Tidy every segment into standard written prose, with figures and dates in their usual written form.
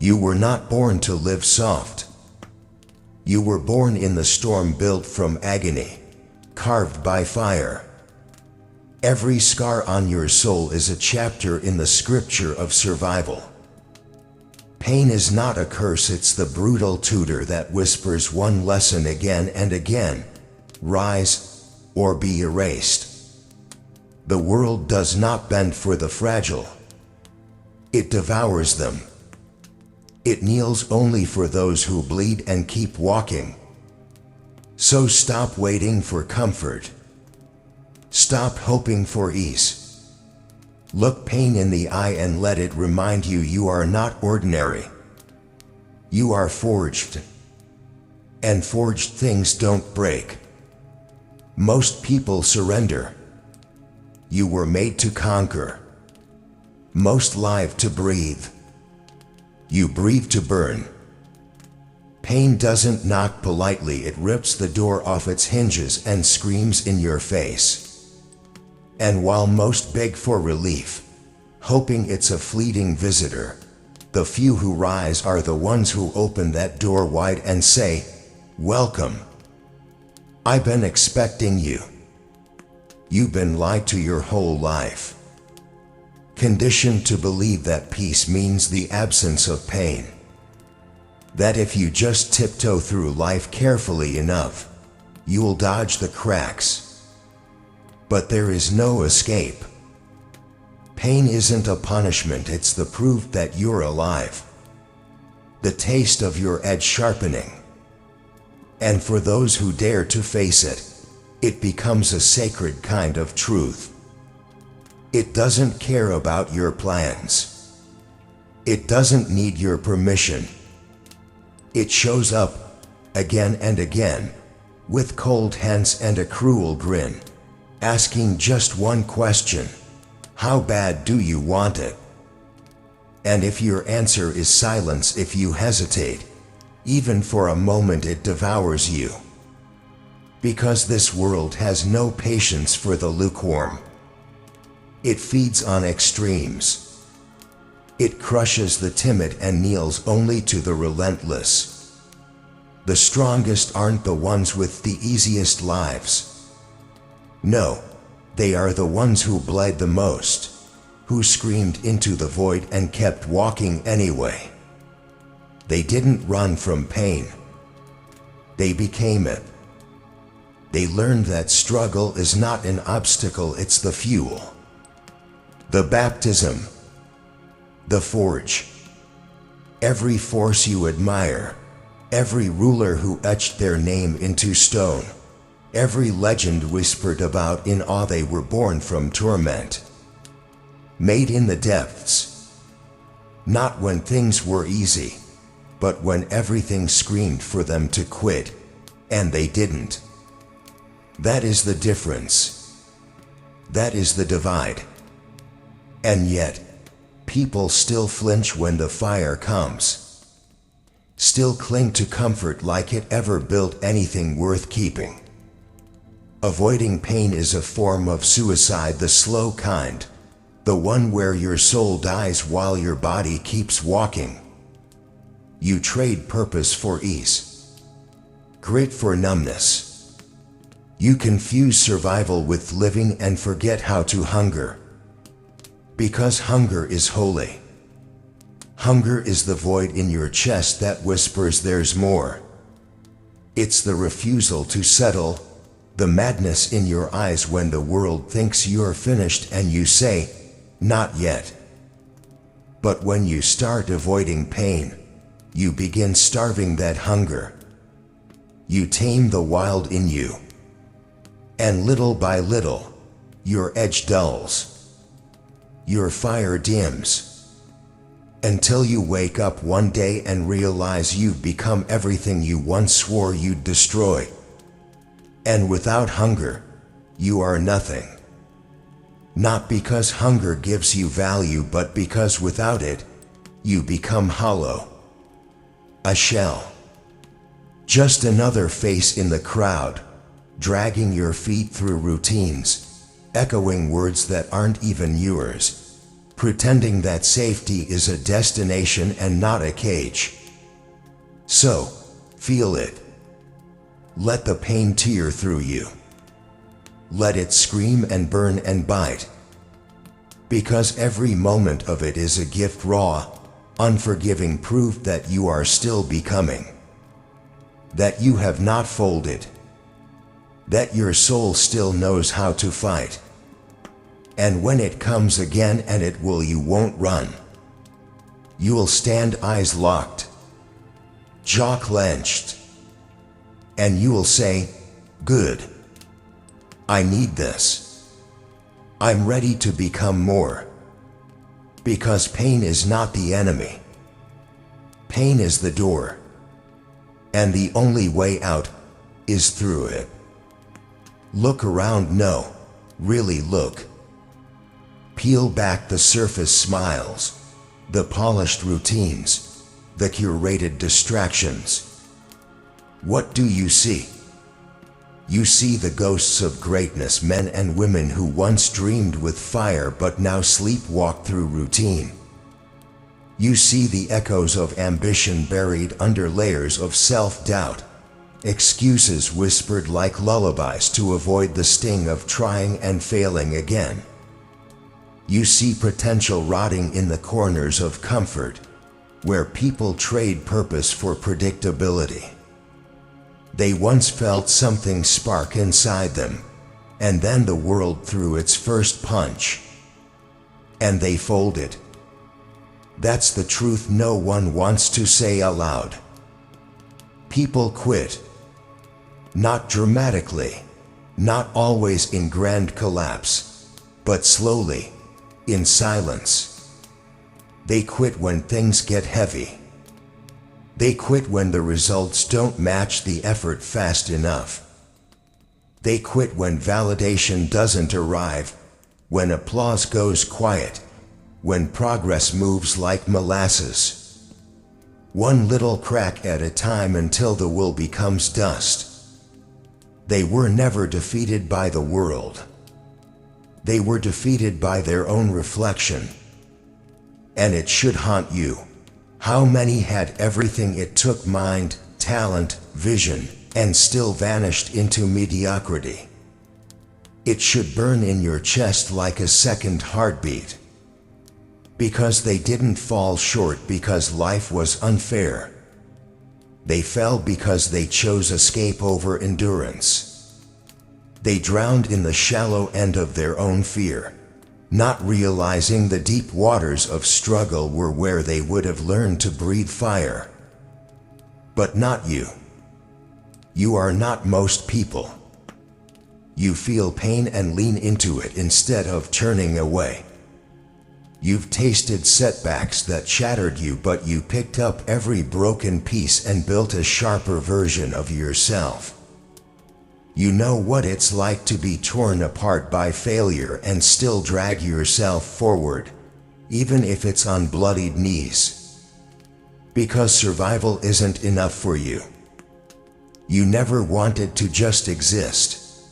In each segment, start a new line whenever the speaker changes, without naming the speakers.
You were not born to live soft. You were born in the storm built from agony, carved by fire. Every scar on your soul is a chapter in the scripture of survival. Pain is not a curse, it's the brutal tutor that whispers one lesson again and again: rise or be erased. The world does not bend for the fragile. It devours them. It kneels only for those who bleed and keep walking. So stop waiting for comfort. Stop hoping for ease. Look pain in the eye and let it remind you you are not ordinary. You are forged. And forged things don't break. Most people surrender. You were made to conquer. Most live to breathe. You breathe to burn. Pain doesn't knock politely, it rips the door off its hinges and screams in your face. And while most beg for relief, hoping it's a fleeting visitor, the few who rise are the ones who open that door wide and say, "Welcome. I've been expecting you." You've been lied to your whole life. Conditioned to believe that peace means the absence of pain. That if you just tiptoe through life carefully enough, you'll dodge the cracks. But there is no escape. Pain isn't a punishment, it's the proof that you're alive. The taste of your edge sharpening. And for those who dare to face it, it becomes a sacred kind of truth. It doesn't care about your plans. It doesn't need your permission. It shows up, again and again, with cold hands and a cruel grin, asking just one question: how bad do you want it? And if your answer is silence, if you hesitate, even for a moment, it devours you. Because this world has no patience for the lukewarm. It feeds on extremes. It crushes the timid and kneels only to the relentless. The strongest aren't the ones with the easiest lives. No, they are the ones who bled the most, who screamed into the void and kept walking anyway. They didn't run from pain. They became it. They learned that struggle is not an obstacle, it's the fuel. The baptism. The forge. Every force you admire, every ruler who etched their name into stone, every legend whispered about in awe, they were born from torment. Made in the depths. Not when things were easy, but when everything screamed for them to quit, and they didn't. That is the difference. That is the divide. And yet, people still flinch when the fire comes. Still cling to comfort like it ever built anything worth keeping. Avoiding pain is a form of suicide, the slow kind, the one where your soul dies while your body keeps walking. You trade purpose for ease, grit for numbness. You confuse survival with living and forget how to hunger. Because hunger is holy. Hunger is the void in your chest that whispers there's more. It's the refusal to settle, the madness in your eyes when the world thinks you're finished and you say, "Not yet." But when you start avoiding pain, you begin starving that hunger. You tame the wild in you. And little by little, your edge dulls. Your fire dims. Until you wake up one day and realize you've become everything you once swore you'd destroy. And without hunger, you are nothing. Not because hunger gives you value, but because without it, you become hollow. A shell. Just another face in the crowd, dragging your feet through routines, echoing words that aren't even yours, pretending that safety is a destination and not a cage. So, feel it. Let the pain tear through you. Let it scream and burn and bite. Because every moment of it is a gift, raw, unforgiving proof that you are still becoming. That you have not folded. That your soul still knows how to fight. And when it comes again, and it will, you won't run. You'll stand eyes locked, jaw clenched, and you'll say, "Good. I need this. I'm ready to become more." Because pain is not the enemy. Pain is the door. And the only way out is through it. Look around, no, really look. Peel back the surface smiles, the polished routines, the curated distractions. What do you see? You see the ghosts of greatness, men and women who once dreamed with fire but now sleepwalk through routine. You see the echoes of ambition buried under layers of self-doubt, excuses whispered like lullabies to avoid the sting of trying and failing again. You see potential rotting in the corners of comfort, where people trade purpose for predictability. They once felt something spark inside them, and then the world threw its first punch. And they folded. That's the truth no one wants to say aloud. People quit. Not dramatically, not always in grand collapse, but slowly, in silence. They quit when things get heavy. They quit when the results don't match the effort fast enough. They quit when validation doesn't arrive, when applause goes quiet, when progress moves like molasses. One little crack at a time until the will becomes dust. They were never defeated by the world. They were defeated by their own reflection. And it should haunt you. How many had everything it took, mind, talent, vision, and still vanished into mediocrity? It should burn in your chest like a second heartbeat. Because they didn't fall short because life was unfair. They fell because they chose escape over endurance. They drowned in the shallow end of their own fear, not realizing the deep waters of struggle were where they would have learned to breathe fire. But not you. You are not most people. You feel pain and lean into it instead of turning away. You've tasted setbacks that shattered you, but you picked up every broken piece and built a sharper version of yourself. You know what it's like to be torn apart by failure and still drag yourself forward, even if it's on bloodied knees. Because survival isn't enough for you. You never wanted to just exist.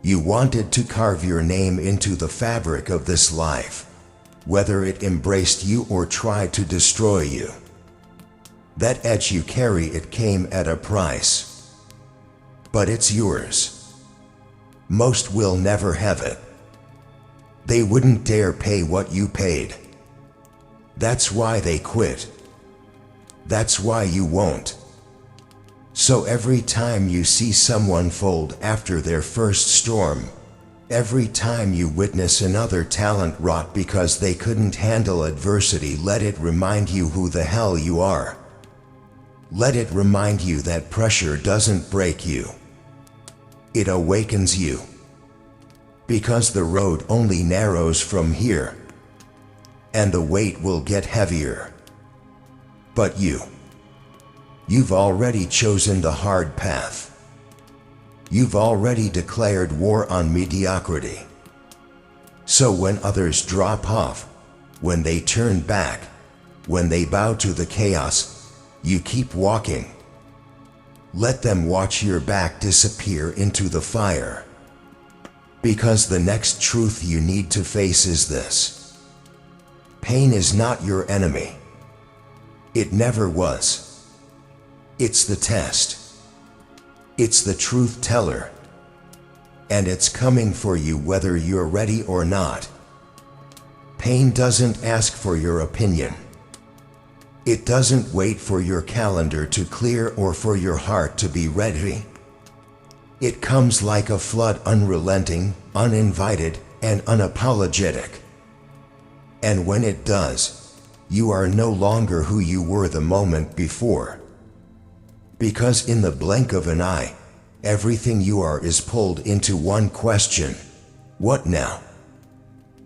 You wanted to carve your name into the fabric of this life, whether it embraced you or tried to destroy you. That edge you carry, it came at a price. But it's yours. Most will never have it. They wouldn't dare pay what you paid. That's why they quit. That's why you won't. So every time you see someone fold after their first storm, every time you witness another talent rot because they couldn't handle adversity, let it remind you who the hell you are. Let it remind you that pressure doesn't break you. It awakens you. Because the road only narrows from here. And the weight will get heavier. But you've already chosen the hard path. You've already declared war on mediocrity. So when others drop off, when they turn back, when they bow to the chaos, you keep walking. Let them watch your back disappear into the fire. Because the next truth you need to face is this. Pain is not your enemy. It never was. It's the test. It's the truth teller. And it's coming for you whether you're ready or not. Pain doesn't ask for your opinion. It doesn't wait for your calendar to clear or for your heart to be ready. It comes like a flood, unrelenting, uninvited, and unapologetic. And when it does, you are no longer who you were the moment before. Because in the blink of an eye, everything you are is pulled into one question: what now?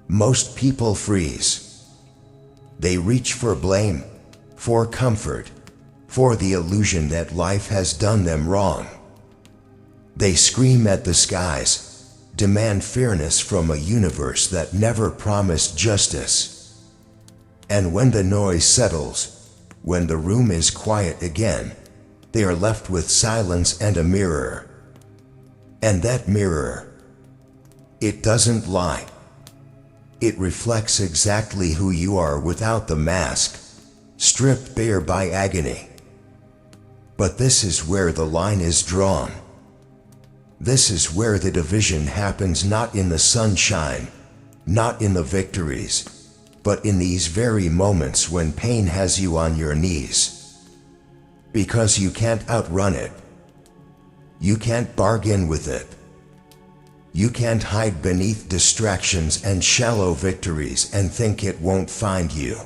Most people freeze. They reach for blame, for comfort, for the illusion that life has done them wrong. They scream at the skies, demand fairness from a universe that never promised justice. And when the noise settles, when the room is quiet again, they are left with silence and a mirror. And that mirror, it doesn't lie. It reflects exactly who you are without the mask, stripped bare by agony. But this is where the line is drawn. This is where the division happens, not in the sunshine, not in the victories, but in these very moments when pain has you on your knees. Because you can't outrun it. You can't bargain with it. You can't hide beneath distractions and shallow victories and think it won't find you.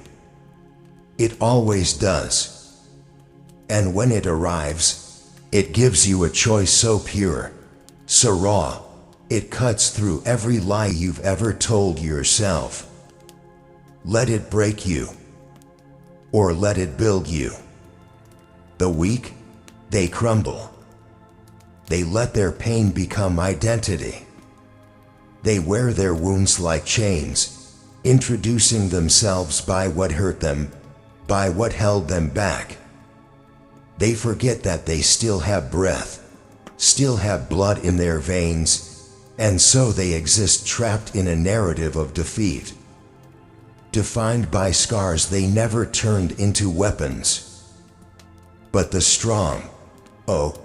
It always does. And when it arrives, it gives you a choice so pure, so raw, it cuts through every lie you've ever told yourself. Let it break you, or let it build you. The weak, they crumble. They let their pain become identity. They wear their wounds like chains, introducing themselves by what hurt them, by what held them back. They forget that they still have breath, still have blood in their veins, and so they exist trapped in a narrative of defeat, defined by scars they never turned into weapons. But the strong, oh,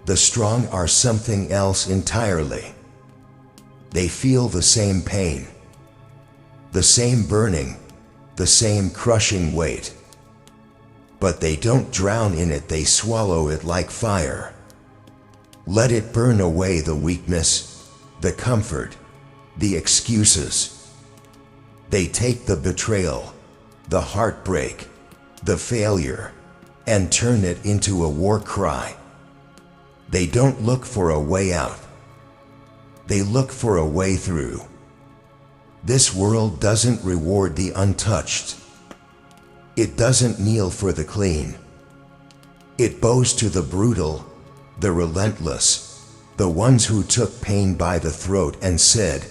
the strong are something else entirely. They feel the same pain, the same burning, the same crushing weight. But they don't drown in it, they swallow it like fire. Let it burn away the weakness, the comfort, the excuses. They take the betrayal, the heartbreak, the failure, and turn it into a war cry. They don't look for a way out. They look for a way through. This world doesn't reward the untouched. It doesn't kneel for the clean. It bows to the brutal, the relentless, the ones who took pain by the throat and said,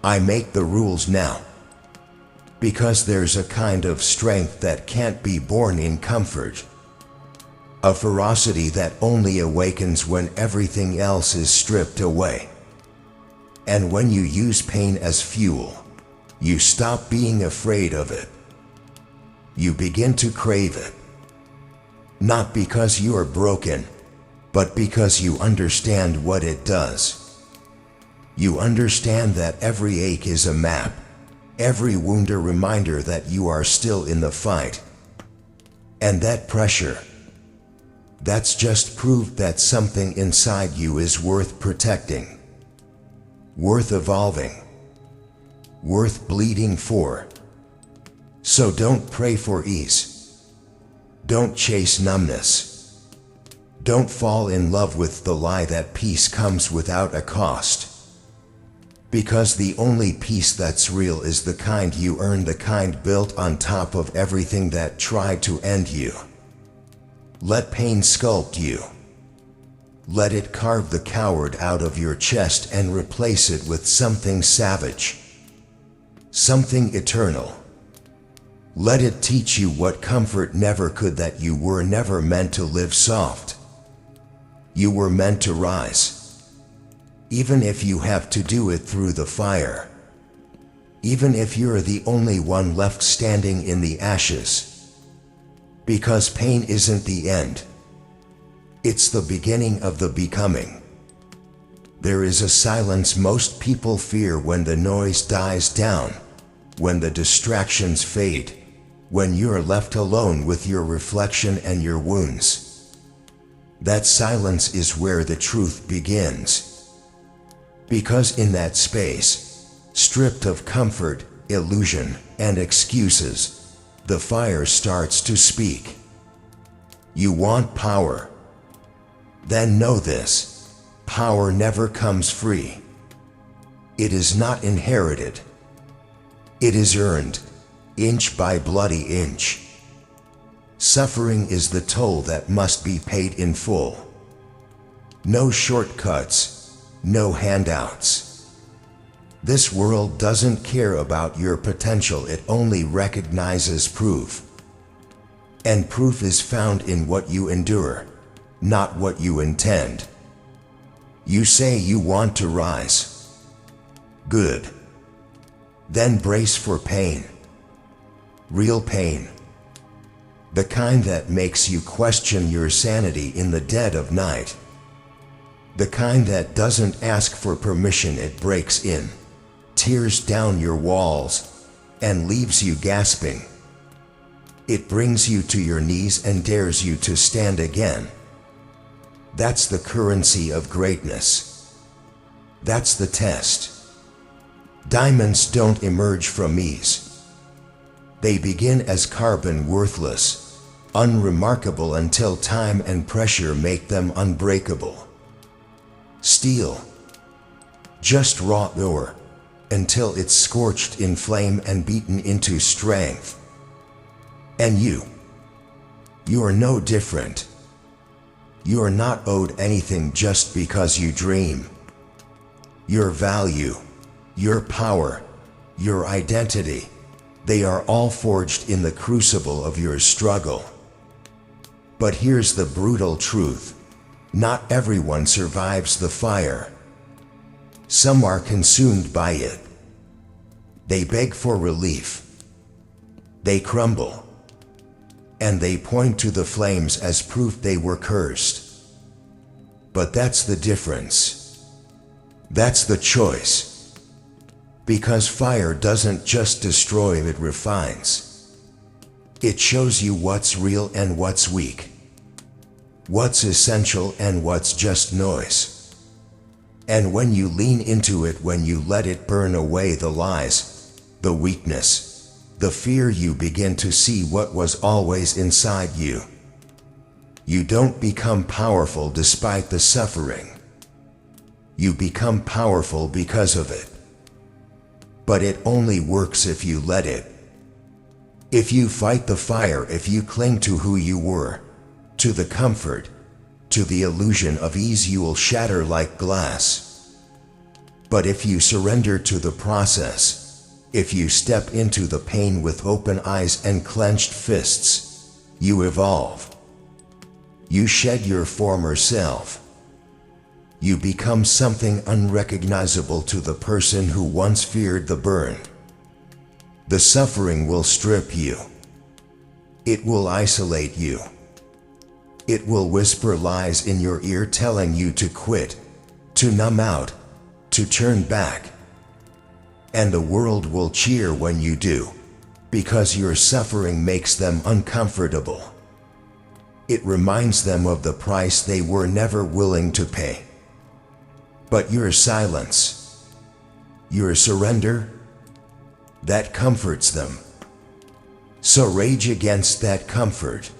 "I make the rules now." Because there's a kind of strength that can't be born in comfort. A ferocity that only awakens when everything else is stripped away. And when you use pain as fuel, you stop being afraid of it. You begin to crave it. Not because you are broken, but because you understand what it does. You understand that every ache is a map, every wound a reminder that you are still in the fight. And that pressure, that's just proof that something inside you is worth protecting. Worth evolving, worth bleeding for. So don't pray for ease. Don't chase numbness. Don't fall in love with the lie that peace comes without a cost. Because the only peace that's real is the kind you earn, the kind built on top of everything that tried to end you. Let pain sculpt you. Let it carve the coward out of your chest and replace it with something savage, something eternal. Let it teach you what comfort never could, that you were never meant to live soft. You were meant to rise, even if you have to do it through the fire. even if you're the only one left standing in the ashes. Because pain isn't the end. It's the beginning of the becoming. There is a silence most people fear when the noise dies down, when the distractions fade, when you're left alone with your reflection and your wounds. That silence is where the truth begins. Because in that space, stripped of comfort, illusion, and excuses, the fire starts to speak. You want power? Then know this. Power never comes free. It is not inherited. It is earned, inch by bloody inch. Suffering is the toll that must be paid in full. No shortcuts, no handouts. This world doesn't care about your potential, it only recognizes proof. And proof is found in what you endure, not what you intend. You say you want to rise. Good. Then brace for pain. Real pain. The kind that makes you question your sanity in the dead of night. The kind that doesn't ask for permission, it breaks in, tears down your walls, and leaves you gasping. It brings you to your knees and dares you to stand again. That's the currency of greatness. That's the test. Diamonds don't emerge from ease. They begin as carbon, worthless, unremarkable until time and pressure make them unbreakable. Steel, just raw ore, until it's scorched in flame and beaten into strength. And you're no different. You're not owed anything just because you dream. Your value, your power, your identity, they are all forged in the crucible of your struggle. But here's the brutal truth. Not everyone survives the fire. Some are consumed by it. They beg for relief. They crumble. And they point to the flames as proof they were cursed. But that's the difference. That's the choice. Because fire doesn't just destroy, it refines. It shows you what's real and what's weak. What's essential and what's just noise. And when you lean into it, when you let it burn away the lies, the weakness, the fear, you begin to see what was always inside you. You don't become powerful despite the suffering. You become powerful because of it. But it only works if you let it. If you fight the fire, if you cling to who you were, to the comfort, to the illusion of ease, you will shatter like glass. But if you surrender to the process, if you step into the pain with open eyes and clenched fists, you evolve. You shed your former self. You become something unrecognizable to the person who once feared the burn. The suffering will strip you. It will isolate you. It will whisper lies in your ear telling you to quit, to numb out, to turn back. And the world will cheer when you do, because your suffering makes them uncomfortable. It reminds them of the price they were never willing to pay. But your silence, your surrender, that comforts them. So rage against that comfort.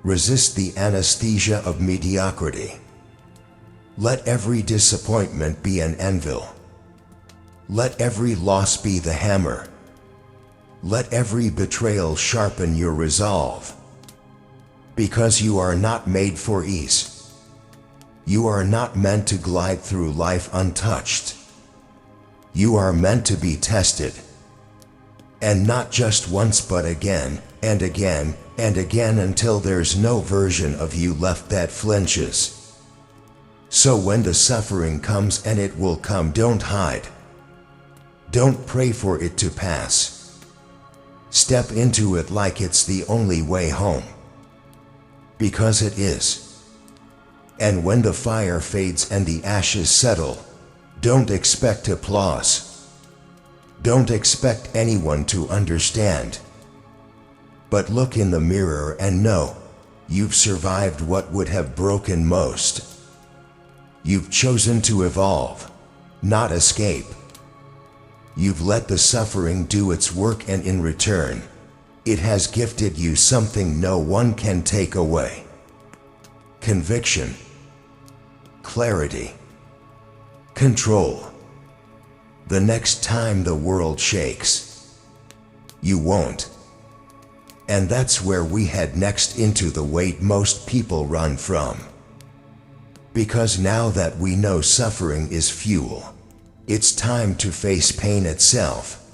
Resist the anesthesia of mediocrity. Let every disappointment be an anvil. Let every loss be the hammer. Let every betrayal sharpen your resolve. Because you are not made for ease. You are not meant to glide through life untouched. You are meant to be tested. And not just once, but again and again and again, until there's no version of you left that flinches. So when the suffering comes, and it will come, don't hide. Don't pray for it to pass. Step into it like it's the only way home. Because it is. And when the fire fades and the ashes settle, don't expect applause. Don't expect anyone to understand. But look in the mirror and know, you've survived what would have broken most. You've chosen to evolve, not escape. You've let the suffering do its work, and in return, it has gifted you something no one can take away. Conviction, clarity, control. The next time the world shakes, you won't. And that's where we head next, into the weight most people run from. Because now that we know suffering is fuel, it's time to face pain itself.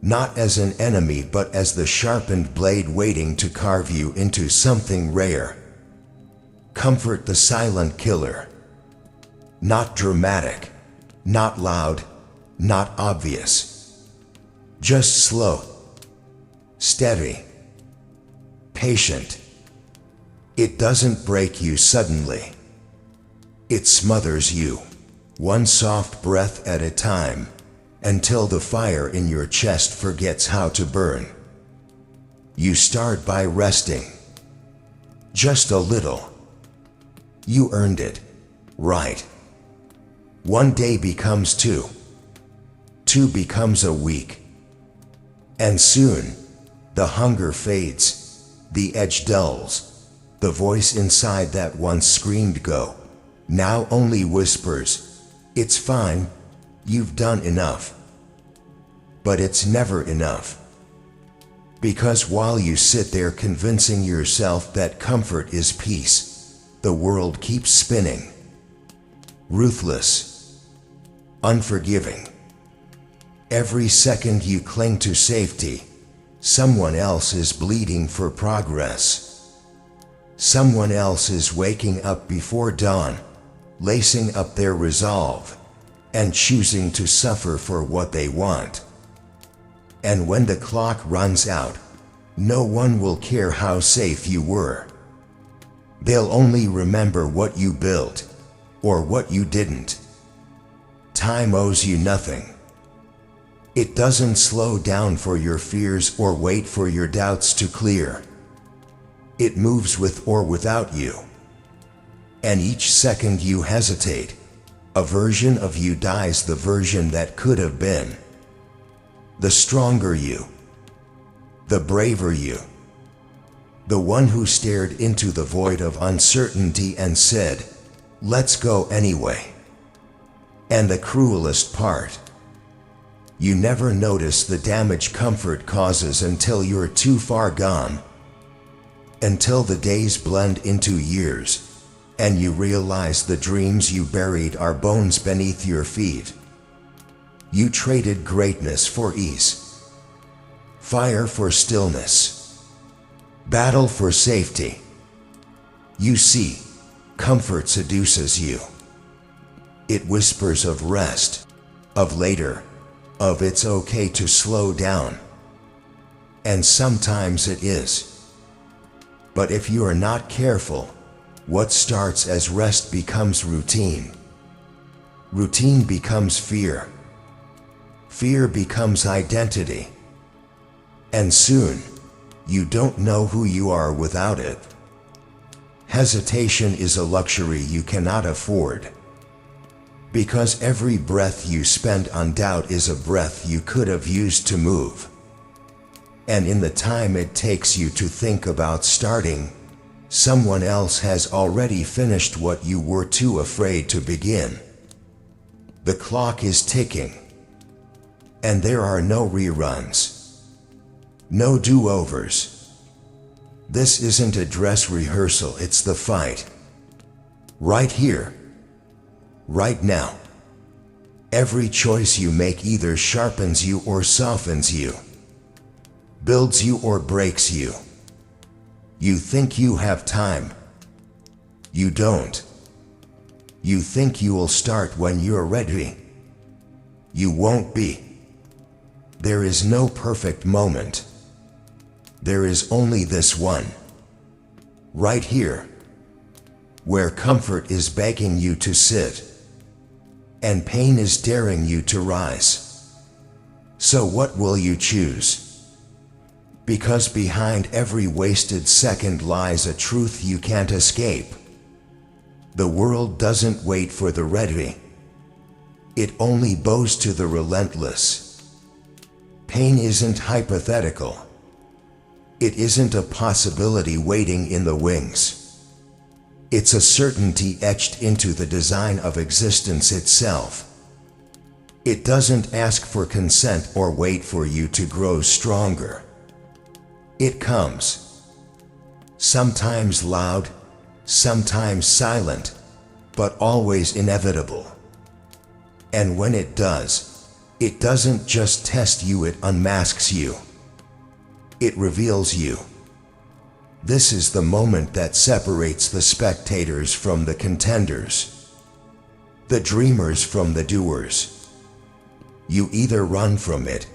Not as an enemy, but as the sharpened blade waiting to carve you into something rare. Comfort, the silent killer. Not dramatic, not loud, not obvious. Just slow, steady, patient. It doesn't break you suddenly. It smothers you, one soft breath at a time, until the fire in your chest forgets how to burn. You start by resting. Just a little. You earned it, right? One day becomes two. Two becomes a week. And soon, the hunger fades, the edge dulls, the voice inside that once screamed go, now only whispers, "It's fine, you've done enough." But it's never enough. Because while you sit there convincing yourself that comfort is peace, the world keeps spinning. Ruthless, unforgiving. Every second you cling to safety, someone else is bleeding for progress. Someone else is waking up before dawn, lacing up their resolve, and choosing to suffer for what they want. And when the clock runs out, no one will care how safe you were. They'll only remember what you built, or what you didn't. Time owes you nothing. It doesn't slow down for your fears or wait for your doubts to clear. It moves with or without you. And each second you hesitate, a version of you dies, the version that could have been. The stronger you, the braver you, the one who stared into the void of uncertainty and said, "Let's go anyway." And the cruelest part, you never notice the damage comfort causes until you're too far gone. Until the days blend into years, and you realize the dreams you buried are bones beneath your feet. You traded greatness for ease, fire for stillness, battle for safety. You see, comfort seduces you. It whispers of rest, of later, of it's okay to slow down. And sometimes it is. But if you are not careful, what starts as rest becomes routine. Routine becomes fear. Fear becomes identity. And soon, you don't know who you are without it. Hesitation is a luxury you cannot afford. Because every breath you spend on doubt is a breath you could have used to move. And in the time it takes you to think about starting, someone else has already finished what you were too afraid to begin. The clock is ticking. And there are no reruns. No do-overs. This isn't a dress rehearsal, it's the fight. Right here. Right now. Every choice you make either sharpens you or softens you. Builds you or breaks you. You think you have time. You don't. You think you will start when you're ready. You won't be. There is no perfect moment. There is only this one. Right here. Where comfort is begging you to sit. And pain is daring you to rise. So what will you choose? Because behind every wasted second lies a truth you can't escape. The world doesn't wait for the ready. It only bows to the relentless. Pain isn't hypothetical. It isn't a possibility waiting in the wings. It's a certainty etched into the design of existence itself. It doesn't ask for consent or wait for you to grow stronger. It comes. Sometimes loud, sometimes silent, but always inevitable. And when it does, it doesn't just test you, it unmasks you. It reveals you. This is the moment that separates the spectators from the contenders, the dreamers from the doers. You either run from it,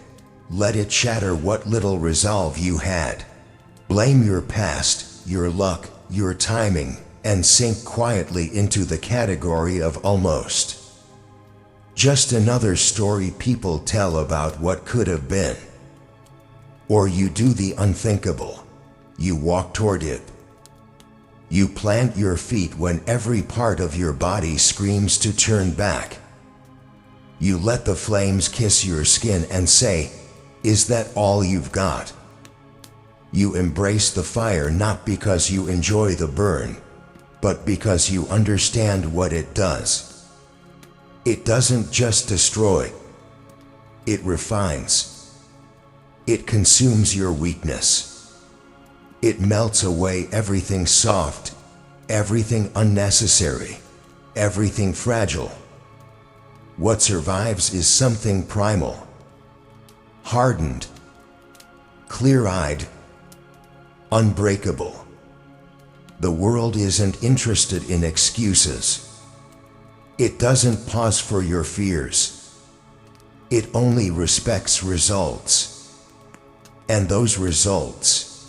let it shatter what little resolve you had, blame your past, your luck, your timing, and sink quietly into the category of almost. Just another story people tell about what could have been. Or you do the unthinkable. You walk toward it. You plant your feet when every part of your body screams to turn back. You let the flames kiss your skin and say, "Is that all you've got?" You embrace the fire not because you enjoy the burn, but because you understand what it does. It doesn't just destroy. It refines. It consumes your weakness. It melts away everything soft, everything unnecessary, everything fragile. What survives is something primal, hardened, clear-eyed, unbreakable. The world isn't interested in excuses. It doesn't pause for your fears. It only respects results. And those results,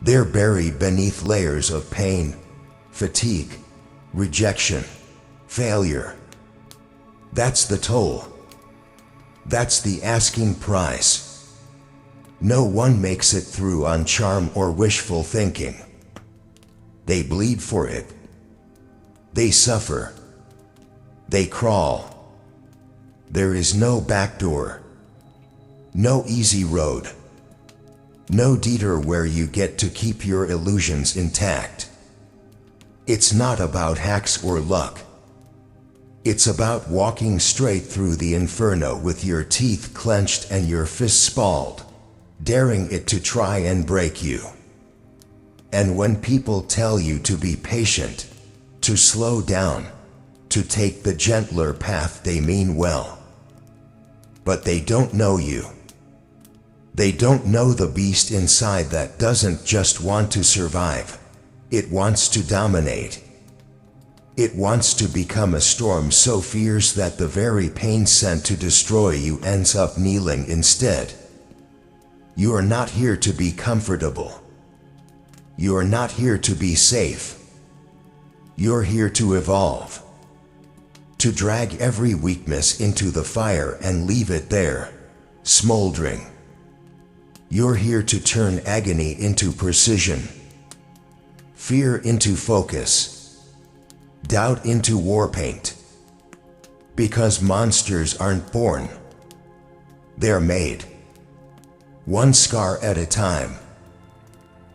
they're buried beneath layers of pain, fatigue, rejection, failure. That's the toll. That's the asking price. No one makes it through on charm or wishful thinking. They bleed for it. They suffer. They crawl. There is no back door. No easy road. No detour where you get to keep your illusions intact. It's not about hacks or luck. It's about walking straight through the inferno with your teeth clenched and your fists balled, daring it to try and break you. And when people tell you to be patient, to slow down, to take the gentler path, they mean well. But they don't know you. They don't know the beast inside that doesn't just want to survive. It wants to dominate. It wants to become a storm so fierce that the very pain sent to destroy you ends up kneeling instead. You are not here to be comfortable. You are not here to be safe. You're here to evolve. To drag every weakness into the fire and leave it there, smoldering. You're here to turn agony into precision, fear into focus, doubt into war paint. Because monsters aren't born. They're made. One scar at a time.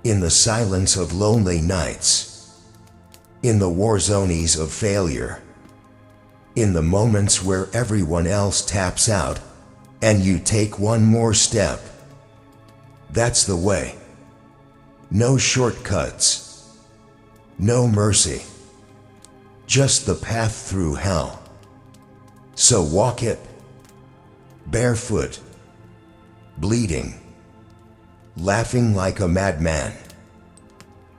In the silence of lonely nights. In the war zones of failure. In the moments where everyone else taps out, and you take one more step. That's the way. No shortcuts. No mercy. Just the path through hell. So walk it. Barefoot. Bleeding. Laughing like a madman.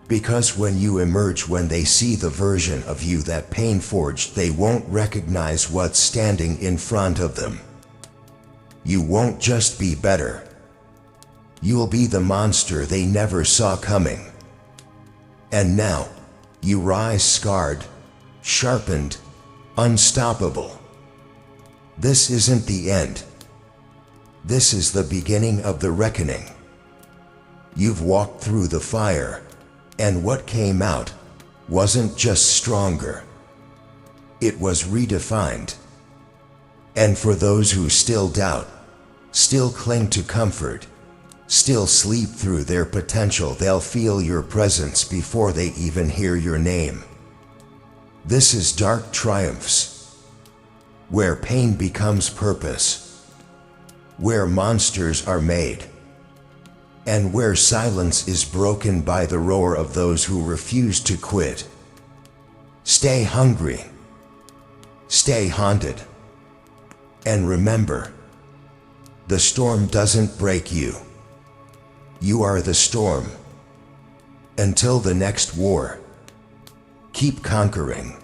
Because when you emerge, when they see the version of you that pain forged, they won't recognize what's standing in front of them. You won't just be better. You'll be the monster they never saw coming. And now, you rise scarred, sharpened, unstoppable. This isn't the end. This is the beginning of the reckoning. You've walked through the fire, and what came out wasn't just stronger. It was redefined. And for those who still doubt, still cling to comfort, still sleep through their potential, they'll feel your presence before they even hear your name. This is Dark Triumphs, where pain becomes purpose, where monsters are made, and where silence is broken by the roar of those who refuse to quit. Stay hungry, stay haunted, and remember, the storm doesn't break you. You are the storm. Until the next war, keep conquering.